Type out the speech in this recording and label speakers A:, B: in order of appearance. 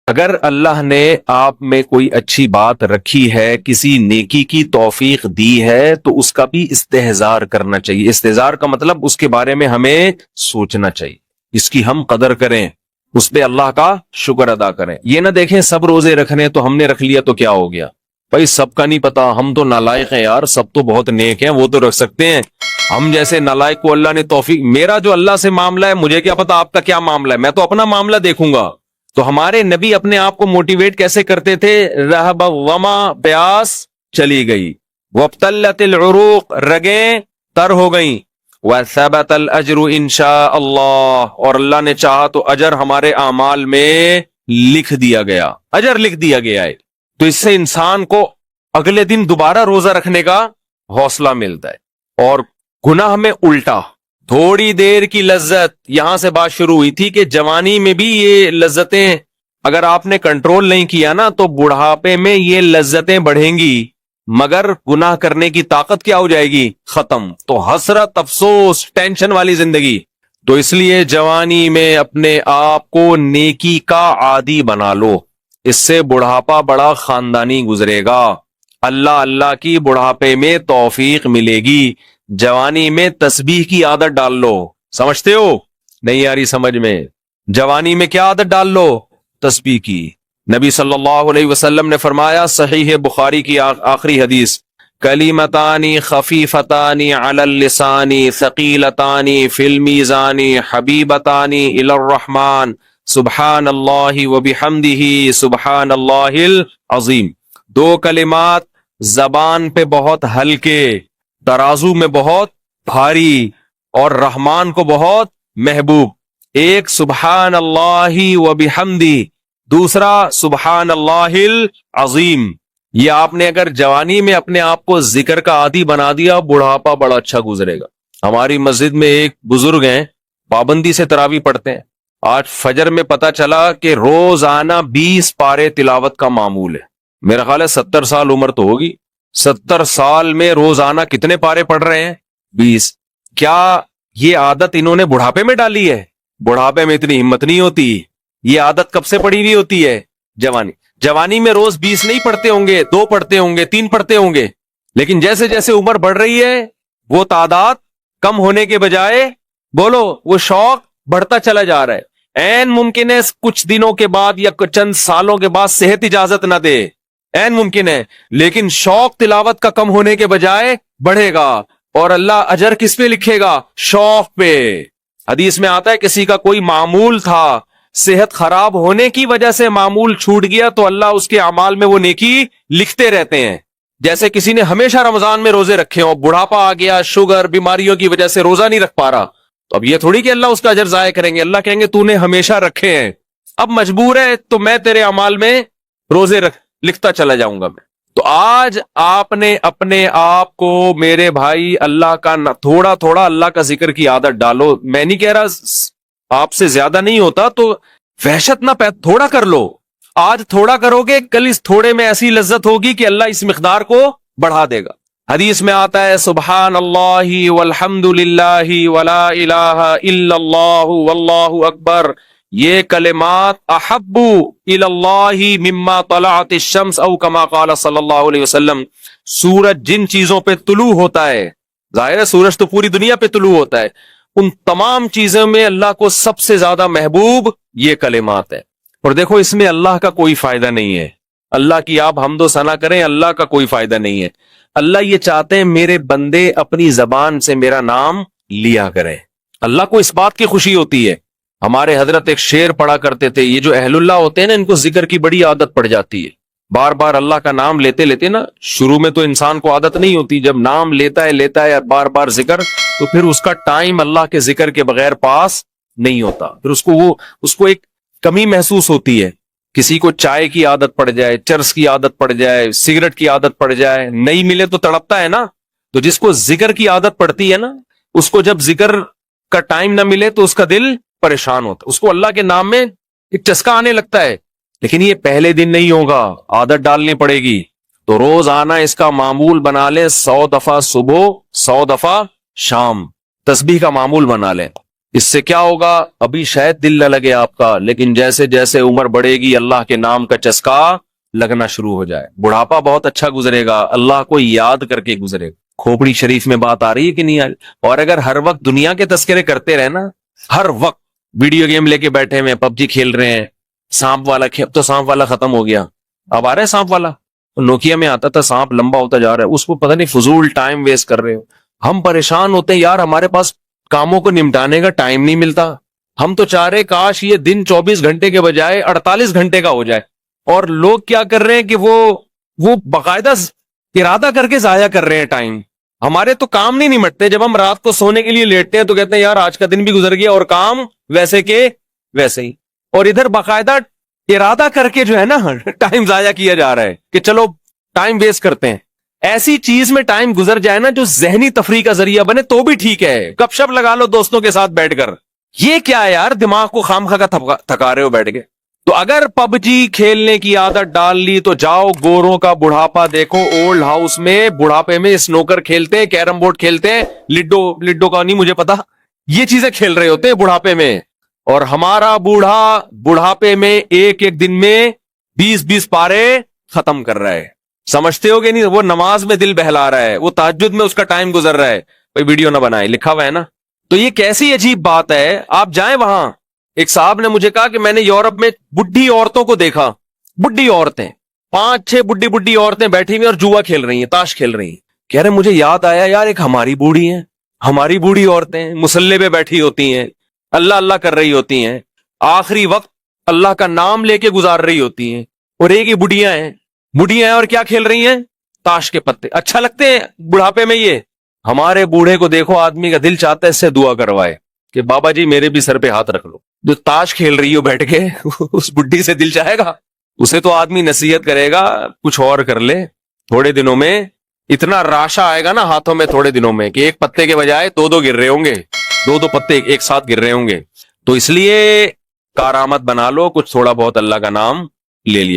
A: اگر اللہ نے آپ میں کوئی اچھی بات رکھی ہے، کسی نیکی کی توفیق دی ہے، تو اس کا بھی استحضار کرنا چاہیے۔ استحضار کا مطلب اس کے بارے میں ہمیں سوچنا چاہیے، اس کی ہم قدر کریں، اس پہ اللہ کا شکر ادا کریں۔ یہ نہ دیکھیں سب روزے رکھنے تو ہم نے رکھ لیا تو کیا ہو گیا، بھائی سب کا نہیں پتا، ہم تو نالائق ہیں یار، سب تو بہت نیک ہیں، وہ تو رکھ سکتے ہیں، ہم جیسے نالائق کو اللہ نے توفیق، میرا جو اللہ سے معاملہ ہے مجھے کیا پتا آپ کا کیا معاملہ ہے، میں تو اپنا معاملہ دیکھوں گا۔ تو ہمارے نبی اپنے آپ کو موٹیویٹ کیسے کرتے تھے؟ رہب وما، پیاس چلی گئی، وابتلت العروق، رگیں تر ہو گئیں، وثبت الاجر انشاء اللہ، اور اللہ نے چاہا تو اجر ہمارے اعمال میں لکھ دیا گیا، اجر لکھ دیا گیا ہے۔ تو اس سے انسان کو اگلے دن دوبارہ روزہ رکھنے کا حوصلہ ملتا ہے۔ اور گناہ میں الٹا، تھوڑی دیر کی لذت، یہاں سے بات شروع ہوئی تھی کہ جوانی میں بھی یہ لذتیں اگر آپ نے کنٹرول نہیں کیا نا تو بڑھاپے میں یہ لذتیں بڑھیں گی، مگر گناہ کرنے کی طاقت کیا ہو جائے گی؟ ختم۔ تو حسرت، افسوس، ٹینشن والی زندگی۔ تو اس لیے جوانی میں اپنے آپ کو نیکی کا عادی بنا لو، اس سے بڑھاپا بڑا خاندانی گزرے گا، اللہ اللہ کی بڑھاپے میں توفیق ملے گی۔ جوانی میں تسبیح کی عادت ڈال لو، سمجھتے ہو؟ نہیں آ رہی سمجھ میں؟ جوانی میں کیا عادت ڈال لو؟ تسبیح کی۔ نبی صلی اللہ علیہ وسلم نے فرمایا، صحیح بخاری کی آخری حدیث، کلیمتانی خفیفتانی علی اللسان ثقیلتانی فی المیزان حبیبتانی الی الرحمن سبحان اللہ وبحمدہ سبحان اللہ العظیم۔ دو کلمات زبان پہ بہت ہلکے، ترازو میں بہت بھاری، اور رحمان کو بہت محبوب۔ ایک سبحان اللہ وبحمدہ، دوسرا سبحان اللہ العظیم۔ یہ آپ نے اگر جوانی میں اپنے آپ کو ذکر کا عادی بنا دیا، بڑھاپا بڑا اچھا گزرے گا۔ ہماری مسجد میں ایک بزرگ ہیں، پابندی سے تراویح پڑھتے ہیں، آج فجر میں پتا چلا کہ روزانہ 20 پارے تلاوت کا معمول ہے۔ میرا خیال ہے 70 سال عمر تو ہوگی، 70 سال میں روزانہ کتنے پارے پڑھ رہے ہیں؟ 20۔ کیا یہ عادت انہوں نے بڑھاپے میں ڈالی ہے؟ بڑھاپے میں اتنی ہمت نہیں ہوتی، یہ عادت کب سے پڑی ہوئی ہوتی ہے؟ جوانی میں روز 20 نہیں پڑھتے ہوں گے، 2 پڑھتے ہوں گے، 3 پڑھتے ہوں گے، لیکن جیسے جیسے عمر بڑھ رہی ہے وہ تعداد کم ہونے کے بجائے، بولو، وہ شوق بڑھتا چلا جا رہا ہے۔ عین ممکن ہے کچھ دنوں کے بعد یا چند سالوں کے بعد صحت اجازت نہ دے، عین ممکن ہے، لیکن شوق تلاوت کا کم ہونے کے بجائے بڑھے گا، اور اللہ اجر کس پہ لکھے گا؟ شوق پہ۔ حدیث میں آتا ہے کسی کا کوئی معمول تھا، صحت خراب ہونے کی وجہ سے معمول چھوٹ گیا تو اللہ اس کے اعمال میں وہ نیکی لکھتے رہتے ہیں۔ جیسے کسی نے ہمیشہ رمضان میں روزے رکھے ہوں، بڑھاپا آ گیا، شوگر، بیماریوں کی وجہ سے روزہ نہیں رکھ پا رہا، تو اب یہ تھوڑی کہ اللہ اس کا اجر ضائع کریں گے، اللہ کہیں گے تو نے ہمیشہ رکھے ہیں، اب مجبور ہے تو میں تیرے اعمال میں روزے لکھتا چلا جاؤں گا میں۔ تو آج آپ نے اپنے آپ کو، میرے بھائی، اللہ کا تھوڑا تھوڑا اللہ کا ذکر کی عادت ڈالو۔ میں نہیں کہہ رہا آپ سے زیادہ نہیں ہوتا تو وحشت نہ تھوڑا کر لو، آج تھوڑا کرو گے، کل اس تھوڑے میں ایسی لذت ہوگی کہ اللہ اس مقدار کو بڑھا دے گا۔ حدیث میں آتا ہے سبحان اللہ والحمد للہ ولا الہ الا اللہ واللہ اکبر، یہ کلمات احب الی اللہ مما طلعت الشمس، او کما قال صلی اللہ علیہ وسلم۔ سورج جن چیزوں پہ طلوع ہوتا ہے، ظاہر ہے سورج تو پوری دنیا پہ طلوع ہوتا ہے، ان تمام چیزوں میں اللہ کو سب سے زیادہ محبوب یہ کلمات ہے۔ اور دیکھو اس میں اللہ کا کوئی فائدہ نہیں ہے، اللہ کی آپ حمد و ثنا کریں، اللہ کا کوئی فائدہ نہیں ہے۔ اللہ یہ چاہتے ہیں میرے بندے اپنی زبان سے میرا نام لیا کریں، اللہ کو اس بات کی خوشی ہوتی ہے۔ ہمارے حضرت ایک شعر پڑھا کرتے تھے، یہ جو اہل اللہ ہوتے ہیں نا، ان کو ذکر کی بڑی عادت پڑ جاتی ہے، بار بار اللہ کا نام لیتے لیتے نا، شروع میں تو انسان کو عادت نہیں ہوتی، جب نام لیتا ہے بار بار ذکر، تو پھر اس کا ٹائم اللہ کے ذکر کے بغیر پاس نہیں ہوتا، پھر اس کو ایک کمی محسوس ہوتی ہے۔ کسی کو چائے کی عادت پڑ جائے، چرس کی عادت پڑ جائے، سگریٹ کی عادت پڑ جائے، نہیں ملے تو تڑپتا ہے نا۔ تو جس کو ذکر کی عادت پڑتی ہے نا، اس کو جب ذکر کا ٹائم نہ ملے تو اس کا دل پریشان ہوتا، اس کو اللہ کے نام میں ایک چسکا آنے لگتا ہے۔ لیکن یہ پہلے دن نہیں ہوگا، عادت ڈالنی پڑے گی۔ تو روز آنا اس کا معمول بنا لیں، 100 دفعہ صبح، 100 دفعہ شام، تسبیح کا معمول بنا لیں۔ اس سے کیا ہوگا؟ ابھی شاید دل نہ لگے آپ کا، لیکن جیسے جیسے عمر بڑھے گی اللہ کے نام کا چسکا لگنا شروع ہو جائے، بڑھاپا بہت اچھا گزرے گا، اللہ کو یاد کر کے گزرے گا۔ کھوپڑی شریف میں بات آ رہی ہے کہ نہیں آ رہی؟ اور اگر ہر وقت دنیا کے تذکرے کرتے رہے نا، ہر وقت ویڈیو گیم لے کے بیٹھے ہوئے، پب جی کھیل رہے ہیں، سانپ والا اب تو سانپ والا ختم ہو گیا، اب آ رہا ہے سانپ والا، نوکیا میں آتا تھا سانپ لمبا ہوتا جا رہا ہے، اس کو پتہ نہیں فضول ٹائم ویسٹ کر رہے ہو۔ ہم پریشان ہوتے ہیں یار، ہمارے پاس کاموں کو نمٹانے کا ٹائم نہیں ملتا، ہم تو چاہ رہے کاش یہ دن 24 گھنٹے کے بجائے 48 گھنٹے کا ہو جائے، اور لوگ کیا کر رہے ہیں کہ وہ باقاعدہ ارادہ کر کے ضائع کر رہے ہیں ٹائم۔ ہمارے تو کام نہیں نمٹتے، جب ہم رات کو سونے کے لیے لیٹتے ہیں تو کہتے ہیں یار آج کا دن بھی گزر گیا اور کام ویسے کے ویسے ہی، اور ادھر باقاعدہ ارادہ کر کے جو ہے نا ٹائم ضائع کیا جا رہا ہے کہ چلو ٹائم ویسٹ کرتے ہیں۔ ایسی چیز میں ٹائم گزر جائے نا جو ذہنی تفریح کا ذریعہ بنے تو بھی ٹھیک ہے، گپ شپ لگا لو دوستوں کے ساتھ بیٹھ کر، یہ کیا ہے یار دماغ کو خام خا تھکا رہے ہو بیٹھ کے۔ تو اگر پب جی کھیلنے کی عادت ڈال لی تو جاؤ گوروں کا بڑھاپا دیکھو، اولڈ ہاؤس میں بڑھاپے میں سنوکر کھیلتے ہیں، کیرم بورڈ کھیلتے ہیں، لڈو کا نہیں مجھے پتا، یہ چیزیں کھیل رہے ہوتے ہیں بڑھاپے میں، اور ہمارا بوڑھا بڑھاپے میں ایک ایک دن میں 20 پارے ختم کر رہا ہے، سمجھتے ہو کہ نہیں؟ وہ نماز میں دل بہلا رہا ہے، وہ تہجد میں اس کا ٹائم گزر رہا ہے، کوئی ویڈیو نہ بنائے، لکھا ہوا ہے نا۔ تو یہ کیسی عجیب بات ہے، آپ جائیں وہاں، ایک صاحب نے مجھے کہا کہ میں نے یورپ میں بڈھی عورتوں کو دیکھا، بڈھی عورتیں 5-6 بڈھی عورتیں بیٹھی ہوئی اور جوا کھیل رہی ہیں، تاش کھیل رہی ہیں۔ کہہ رہے مجھے یاد آیا یار ایک ہماری بوڑھی ہیں، ہماری بوڑھی عورتیں مصلے پہ بیٹھی ہوتی ہیں، اللہ اللہ کر رہی ہوتی ہیں، آخری وقت اللہ کا نام لے کے گزار رہی ہوتی ہیں، اور ایک ہی بڈھیاں ہیں اور کیا کھیل رہی ہیں؟ تاش کے پتے۔ اچھا لگتے ہیں بڑھاپے میں یہ؟ ہمارے بوڑھے کو دیکھو، آدمی کا دل چاہتا ہے اس سے دعا کروائے کہ بابا جی میرے بھی سر پہ ہاتھ رکھ لو۔ جو تاش کھیل رہی ہو بیٹھ کے اس بڈھی سے دل چاہے گا؟ اسے تو آدمی نصیحت کرے گا کچھ اور کر لے، تھوڑے دنوں میں اتنا راشا آئے گا نا ہاتھوں میں تھوڑے دنوں میں کہ ایک پتے کے بجائے 2 گر رہے ہوں گے، 2 پتے ایک ساتھ گر رہے ہوں گے۔ تو اس لیے کارآمد بنا لو، کچھ تھوڑا بہت اللہ کا نام لے لیا۔